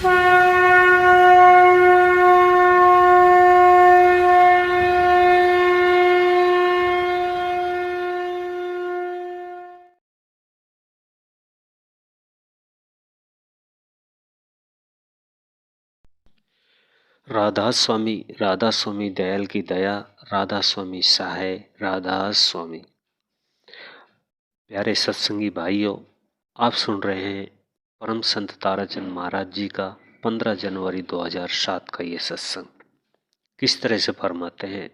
राधा स्वामी दयाल की दया, राधा स्वामी सहाय, राधा स्वामी। प्यारे सत्संगी भाइयों, आप सुन रहे हैं परम संत ताराचंद महाराज जी का 15 जनवरी 2007 का ये सत्संग। किस तरह से फरमाते हैं,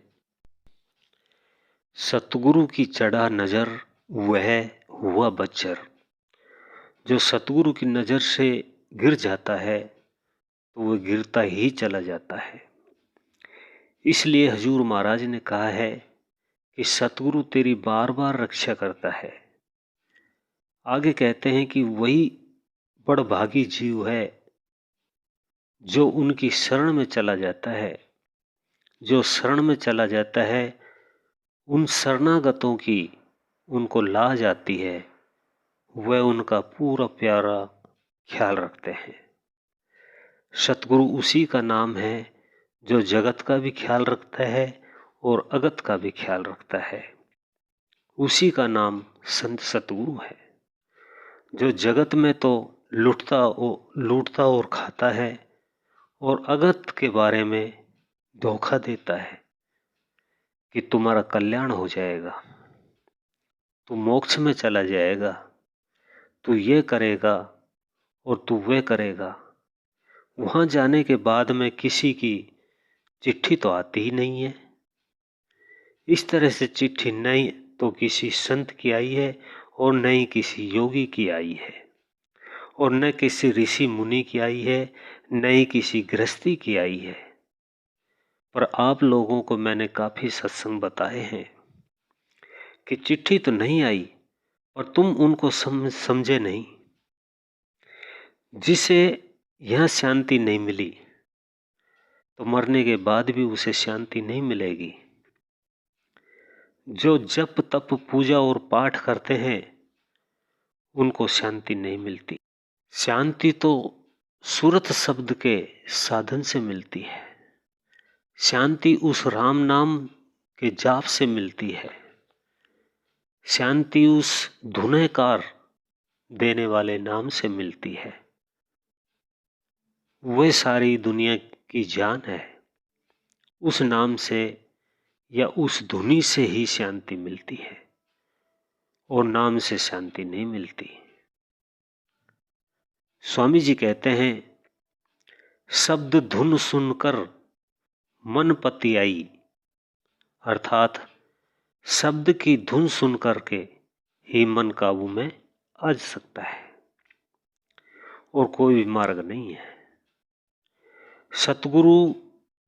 सतगुरु की चढ़ा नजर वह हुआ बच्चर। जो सतगुरु की नजर से गिर जाता है तो वह गिरता ही चला जाता है। इसलिए हजूर महाराज ने कहा है कि सतगुरु तेरी बार बार रक्षा करता है। आगे कहते हैं कि वही बड़भागी जीव है जो उनकी शरण में चला जाता है। जो शरण में चला जाता है, उन शरणागतों की उनको लाज आती है, वह उनका पूरा प्यारा ख्याल रखते हैं। सतगुरु उसी का नाम है जो जगत का भी ख्याल रखता है और अगत का भी ख्याल रखता है। उसी का नाम संत सतगुरु है, जो जगत में तो लूटता और खाता है और अगत के बारे में धोखा देता है कि तुम्हारा कल्याण हो जाएगा, तू मोक्ष में चला जाएगा, तू ये करेगा और तू वे करेगा। वहां जाने के बाद में किसी की चिट्ठी तो आती ही नहीं है। इस तरह से चिट्ठी नहीं तो किसी संत की आई है और न ही किसी योगी की आई है और न किसी ऋषि मुनि की आई है, न ही किसी गृहस्थी की आई है। पर आप लोगों को मैंने काफी सत्संग बताए हैं कि चिट्ठी तो नहीं आई और तुम उनको समझे नहीं। जिसे यहां शांति नहीं मिली तो मरने के बाद भी उसे शांति नहीं मिलेगी। जो जप तप पूजा और पाठ करते हैं उनको शांति नहीं मिलती। शांति तो सूरत शब्द के साधन से मिलती है। शांति उस राम नाम के जाप से मिलती है। शांति उस धुनेकार देने वाले नाम से मिलती है। वह सारी दुनिया की जान है। उस नाम से या उस धुनी से ही शांति मिलती है और नाम से शांति नहीं मिलती। स्वामी जी कहते हैं, शब्द धुन सुनकर मन पति आई, अर्थात शब्द की धुन सुन करके ही मन काबू में आ सकता है और कोई भी मार्ग नहीं है। सतगुरु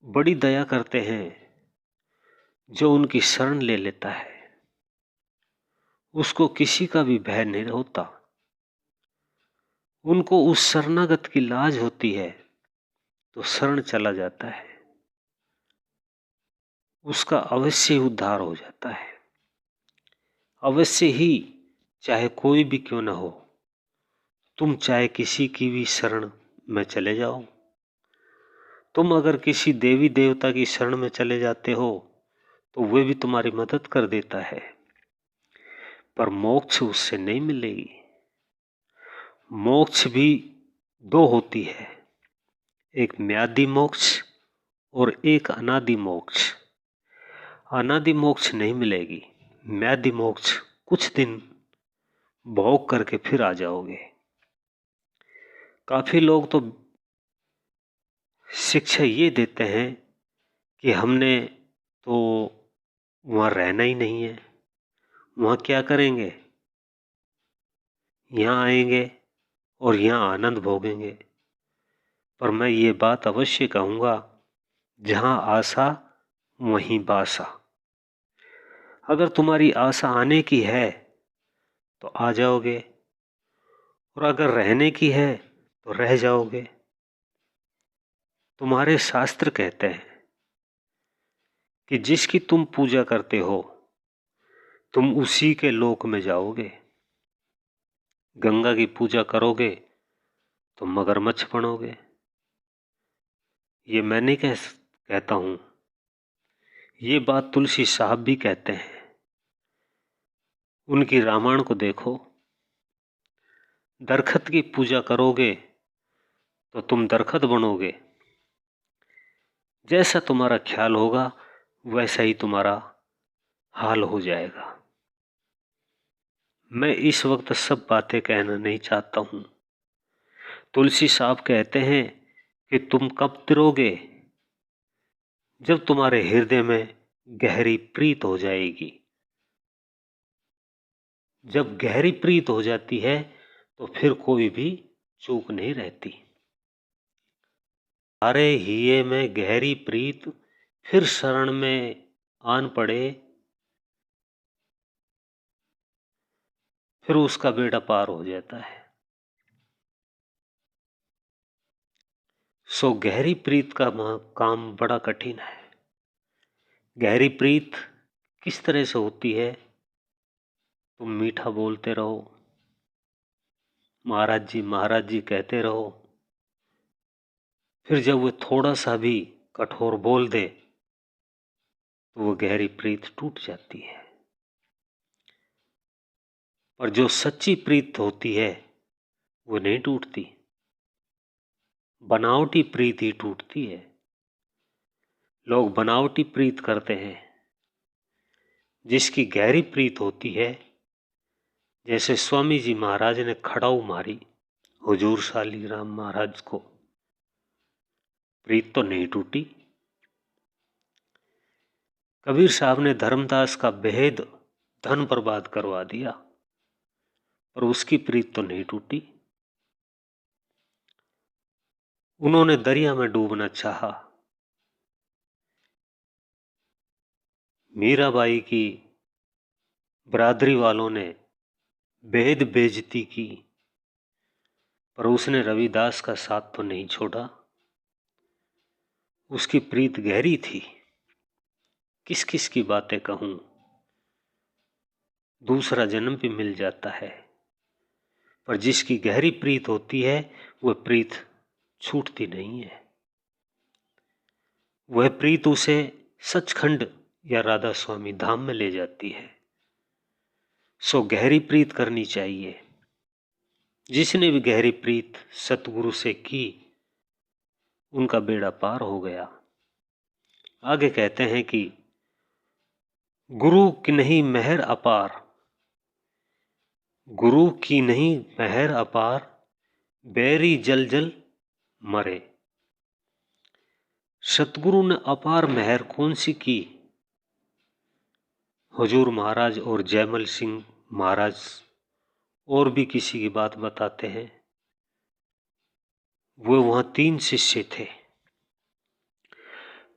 बड़ी दया करते हैं जो उनकी शरण ले लेता है, उसको किसी का भी भय नहीं होता। उनको उस शरणागत की लाज होती है तो शरण चला जाता है, उसका अवश्य ही उद्धार हो जाता है। अवश्य ही, चाहे कोई भी क्यों ना हो, तुम चाहे किसी की भी शरण में चले जाओ। तुम अगर किसी देवी देवता की शरण में चले जाते हो तो वे भी तुम्हारी मदद कर देता है, पर मोक्ष उससे नहीं मिलेगी। मोक्ष भी दो होती है, एक म्यादी मोक्ष और एक अनादि मोक्ष। अनादि मोक्ष नहीं मिलेगी, म्यादी मोक्ष कुछ दिन भोग करके फिर आ जाओगे। काफी लोग तो शिक्षा ये देते हैं कि हमने तो वहां रहना ही नहीं है, वहां क्या करेंगे, यहां आएंगे और यहां आनंद भोगेंगे। पर मैं ये बात अवश्य कहूंगा, जहां आशा वहीं बासा। अगर तुम्हारी आशा आने की है तो आ जाओगे और अगर रहने की है तो रह जाओगे। तुम्हारे शास्त्र कहते हैं कि जिसकी तुम पूजा करते हो तुम उसी के लोक में जाओगे। गंगा की पूजा करोगे तो मगरमच्छ बनोगे, ये मैं नहीं कहता हूँ, ये बात तुलसी साहब भी कहते हैं। उनकी रामायण को देखो, दरखत की पूजा करोगे तो तुम दरखत बनोगे, जैसा तुम्हारा ख्याल होगा वैसा ही तुम्हारा हाल हो जाएगा। मैं इस वक्त सब बातें कहना नहीं चाहता हूं। तुलसी साहब कहते हैं कि तुम कब तिरोगे? जब तुम्हारे हृदय में गहरी प्रीत हो जाएगी। जब गहरी प्रीत हो जाती है तो फिर कोई भी चूक नहीं रहती। अरे हिये में गहरी प्रीत, फिर शरण में आन पड़े, फिर उसका बेड़ा पार हो जाता है। सो गहरी प्रीत का काम बड़ा कठिन है। गहरी प्रीत किस तरह से होती है? तुम मीठा बोलते रहो, महाराज जी कहते रहो, फिर जब वो थोड़ा सा भी कठोर बोल दे तो वो गहरी प्रीत टूट जाती है। पर जो सच्ची प्रीत होती है वो नहीं टूटती, बनावटी प्रीत ही टूटती है। लोग बनावटी प्रीत करते हैं। जिसकी गहरी प्रीत होती है, जैसे स्वामी जी महाराज ने खड़ाऊ मारी हुजूर शालीग्राम महाराज को, प्रीत तो नहीं टूटी। कबीर साहब ने धर्मदास का बेहद धन बर्बाद करवा दिया, पर उसकी प्रीत तो नहीं टूटी। उन्होंने दरिया में डूबना चाहा, मीराबाई की बरादरी वालों ने बेहद बेइज्जती की, पर उसने रविदास का साथ तो नहीं छोड़ा। उसकी प्रीत गहरी थी। किस किस की बातें कहूं, दूसरा जन्म भी मिल जाता है, पर जिसकी गहरी प्रीत होती है वह प्रीत छूटती नहीं है। वह प्रीत उसे सचखंड या राधा स्वामी धाम में ले जाती है। सो गहरी प्रीत करनी चाहिए। जिसने भी गहरी प्रीत सतगुरु से की, उनका बेड़ा पार हो गया। आगे कहते हैं कि गुरु की नहीं मेहर अपार, गुरु की नहीं मेहर अपार, बैरी जल जल मरे। सतगुरु ने अपार मेहर कौन सी की? हुजूर महाराज और जयमल सिंह महाराज और भी किसी की बात बताते हैं। वो वहां 3 शिष्य थे।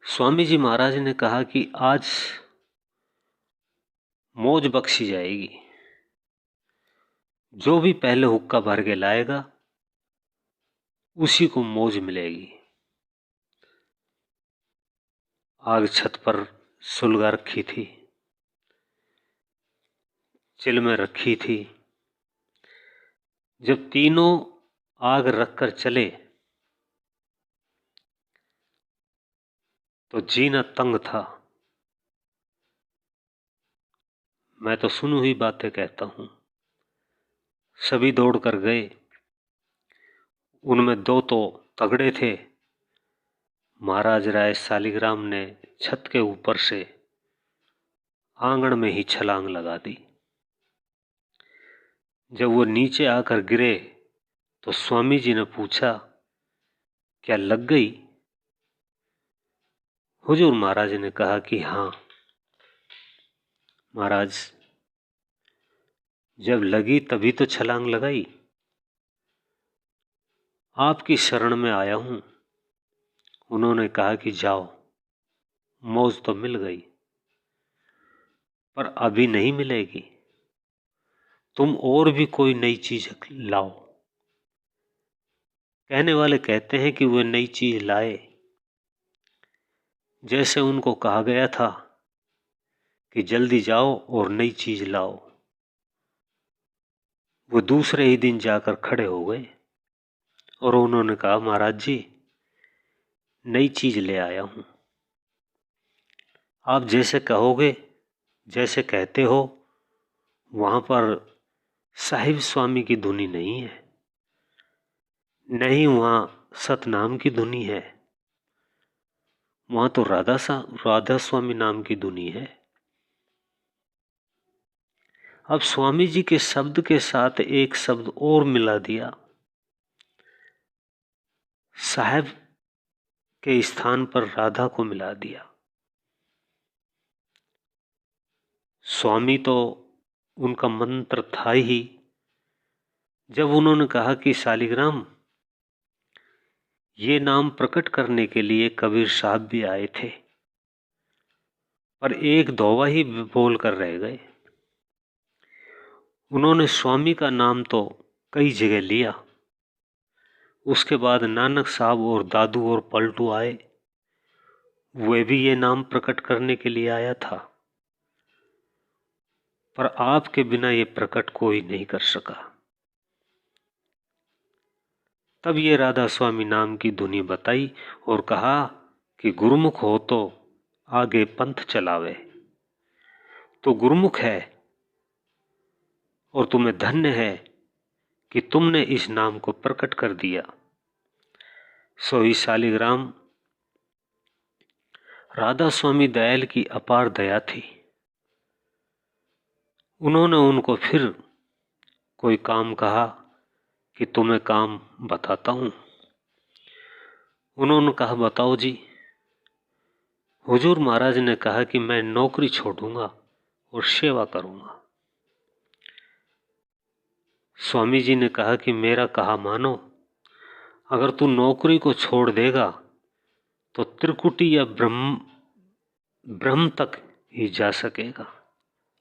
स्वामी जी महाराज ने कहा कि आज मौज बख्शी जाएगी, जो भी पहले हुक्का भर के लाएगा उसी को मौज मिलेगी। आग छत पर सुलगा रखी थी, चिल में रखी थी। जब तीनों आग रखकर चले तो जीना तंग था। मैं तो सुनी हुई बातें कहता हूं। सभी दौड़ कर गए, उनमें 2 तो तगड़े थे। महाराज राय शालीग्राम ने छत के ऊपर से आंगन में ही छलांग लगा दी। जब वो नीचे आकर गिरे तो स्वामी जी ने पूछा, क्या लग गई? हुजूर महाराज ने कहा कि हाँ महाराज, जब लगी तभी तो छलांग लगाई। आपकी शरण में आया हूं। उन्होंने कहा कि जाओ, मौज तो मिल गई, पर अभी नहीं मिलेगी। तुम और भी कोई नई चीज लाओ। कहने वाले कहते हैं कि वे नई चीज लाए। जैसे उनको कहा गया था कि जल्दी जाओ और नई चीज लाओ, वो दूसरे ही दिन जाकर खड़े हो गए और उन्होंने कहा, महाराज जी नई चीज ले आया हूं। आप जैसे कहोगे, जैसे कहते हो, वहां पर साहिब स्वामी की धुनी नहीं है, नहीं वहां सतनाम की धुनी है, वहां तो राधा स्वामी नाम की धुनी है। अब स्वामी जी के शब्द के साथ एक शब्द और मिला दिया, साहब के स्थान पर राधा को मिला दिया। स्वामी तो उनका मंत्र था ही। जब उन्होंने कहा कि शालिग्राम, ये नाम प्रकट करने के लिए कबीर साहब भी आए थे, पर एक दोवा ही बोल कर रह गए। उन्होंने स्वामी का नाम तो कई जगह लिया, उसके बाद नानक साहब और दादू और पलटू आए, वे भी ये नाम प्रकट करने के लिए आया था, पर आपके बिना ये प्रकट कोई नहीं कर सका। तब ये राधा स्वामी नाम की धुनी बताई और कहा कि गुरुमुख हो तो आगे पंथ चलावे। तो गुरुमुख है और तुम्हें धन्य है कि तुमने इस नाम को प्रकट कर दिया। सो ही शालिग्राम राधा स्वामी दयाल की अपार दया थी। उन्होंने उनको फिर कोई काम कहा कि तुम्हें काम बताता हूं। उन्होंने कहा बताओ जी। हुजूर महाराज ने कहा कि मैं नौकरी छोड़ूंगा और सेवा करूंगा। स्वामी जी ने कहा कि मेरा कहा मानो, अगर तू नौकरी को छोड़ देगा तो त्रिकुटी या ब्रह्म तक ही जा सकेगा,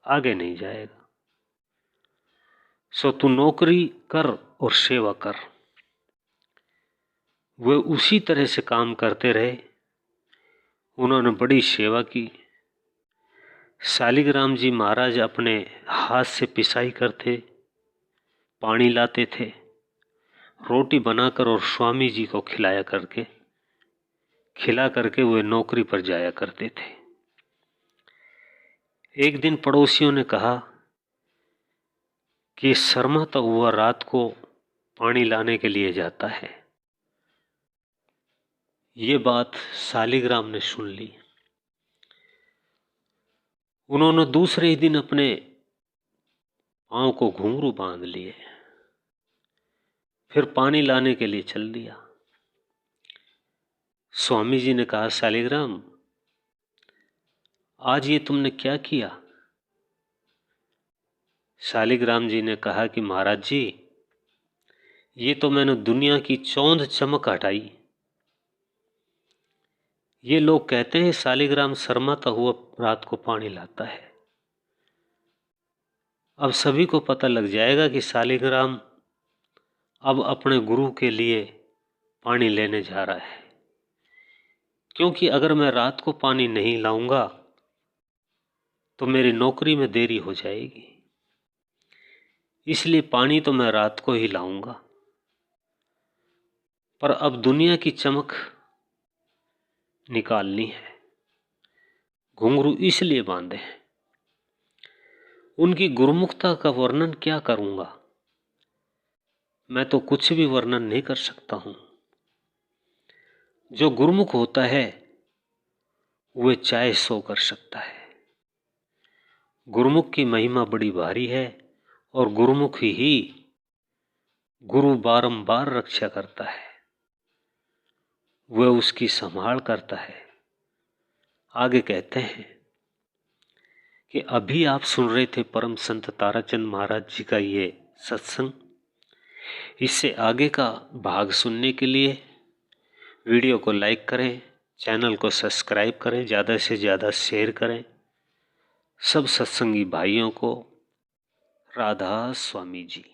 आगे नहीं जाएगा। सो तू नौकरी कर और सेवा कर। वे उसी तरह से काम करते रहे। उन्होंने बड़ी सेवा की। शालिग्राम जी महाराज अपने हाथ से पिसाई करते, पानी लाते थे, रोटी बनाकर और स्वामी जी को खिला करके वे नौकरी पर जाया करते थे। एक दिन पड़ोसियों ने कहा कि शर्मा तो हुआ रात को पानी लाने के लिए जाता है। ये बात शालिग्राम ने सुन ली। उन्होंने दूसरे ही दिन अपने पांव को घुंघरू बांध लिए, फिर पानी लाने के लिए चल दिया। स्वामी जी ने कहा शालिग्राम, आज ये तुमने क्या किया? शालिग्राम जी ने कहा कि महाराज जी, ये तो मैंने दुनिया की चौंध चमक हटाई। ये लोग कहते हैं शालिग्राम शर्माता हुआ रात को पानी लाता है। अब सभी को पता लग जाएगा कि शालिग्राम अब अपने गुरु के लिए पानी लेने जा रहा है, क्योंकि अगर मैं रात को पानी नहीं लाऊंगा तो मेरी नौकरी में देरी हो जाएगी। इसलिए पानी तो मैं रात को ही लाऊंगा, पर अब दुनिया की चमक निकालनी है। घुंघरू इसलिए बांधे हैं। उनकी गुरुमुखता का वर्णन क्या करूंगा, मैं तो कुछ भी वर्णन नहीं कर सकता हूं। जो गुरुमुख होता है वह चाहे सो कर सकता है। गुरुमुख की महिमा बड़ी भारी है और गुरुमुख ही गुरु बारंबार रक्षा करता है, वह उसकी संभाल करता है। आगे कहते हैं कि अभी आप सुन रहे थे परम संत ताराचंद महाराज जी का ये सत्संग। इससे आगे का भाग सुनने के लिए वीडियो को लाइक करें, चैनल को सब्सक्राइब करें, ज़्यादा से ज़्यादा शेयर करें। सब सत्संगी भाइयों को राधा स्वामी जी।